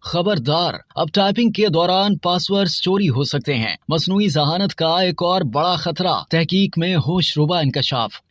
خبردار، اب ٹائپنگ کے دوران پاسورڈ چوری ہو سکتے ہیں۔ مصنوعی ذہانت کا ایک اور بڑا خطرہ، تحقیق میں ہوش ربا انکشاف۔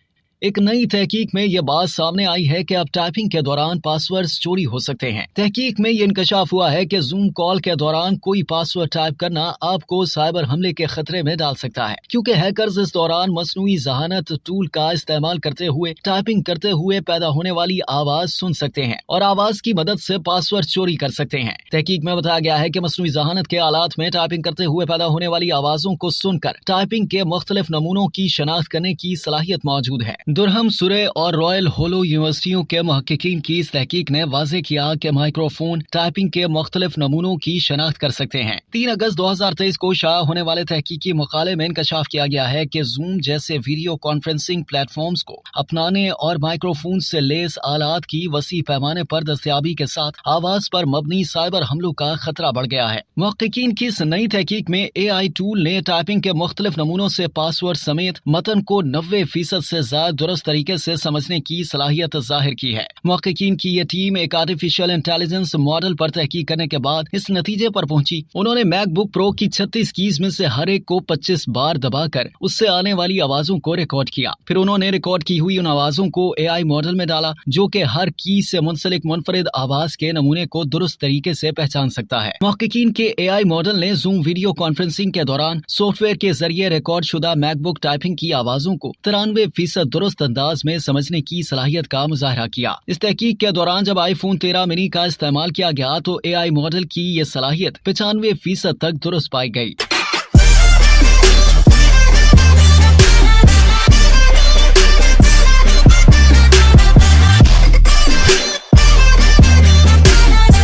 ایک نئی تحقیق میں یہ بات سامنے آئی ہے کہ اب ٹائپنگ کے دوران پاسورڈ چوری ہو سکتے ہیں۔ تحقیق میں یہ انکشاف ہوا ہے کہ زوم کال کے دوران کوئی پاسورڈ ٹائپ کرنا آپ کو سائبر حملے کے خطرے میں ڈال سکتا ہے، کیونکہ ہیکرز اس دوران مصنوعی ذہانت ٹول کا استعمال کرتے ہوئے ٹائپنگ کرتے ہوئے پیدا ہونے والی آواز سن سکتے ہیں اور آواز کی مدد سے پاسورڈ چوری کر سکتے ہیں۔ تحقیق میں بتایا گیا ہے کہ مصنوعی ذہانت کے آلات میں ٹائپنگ کرتے ہوئے پیدا ہونے والی آوازوں کو سن کر ٹائپنگ کے مختلف نمونوں کی شناخت کرنے کی صلاحیت موجود ہے۔ درہم سورے اور رائل ہولو یونیورسٹیوں کے محققین کی اس تحقیق نے واضح کیا کہ مائکرو فون ٹائپنگ کے مختلف نمونوں کی شناخت کر سکتے ہیں۔ 3 اگست 2023 کو شائع ہونے والے تحقیقی مقالے میں انکشاف کیا گیا ہے کہ زوم جیسے ویڈیو کانفرنسنگ پلیٹ فارمز کو اپنانے اور مائکرو فون سے لیس آلات کی وسیع پیمانے پر دستیابی کے ساتھ آواز پر مبنی سائبر حملوں کا خطرہ بڑھ گیا ہے۔ محققین کی اس نئی تحقیق میں AI ٹول نے ٹائپنگ کے مختلف نمونوں سے پاسورڈ سمیت متن کو 90% سے زائد درست طریقے سے سمجھنے کی صلاحیت ظاہر کی ہے۔ محققین کی یہ ٹیم ایک آرٹیفیشل انٹیلیجنس ماڈل پر تحقیق کرنے کے بعد اس نتیجے پر پہنچی۔ انہوں نے میک بک پرو کی 36 کیز میں سے ہر ایک کو 25 بار دبا کر اس سے آنے والی آوازوں کو ریکارڈ کیا۔ پھر انہوں نے ریکارڈ کی ہوئی ان آوازوں کو AI ماڈل میں ڈالا جو کہ ہر کی سے منسلک منفرد آواز کے نمونے کو درست طریقے سے پہچان سکتا ہے۔ محققین کے AI ماڈل نے زوم ویڈیو کانفرنسنگ کے دوران سافٹ ویئر کے ذریعے ریکارڈ شدہ میک بک ٹائپنگ کی آوازوں کو 93% درست انداز میں سمجھنے کی صلاحیت کا مظاہرہ کیا۔ اس تحقیق کے دوران جب آئی فون 13 منی کا استعمال کیا گیا تو AI ماڈل کی یہ صلاحیت 95% تک درست پائی گئی۔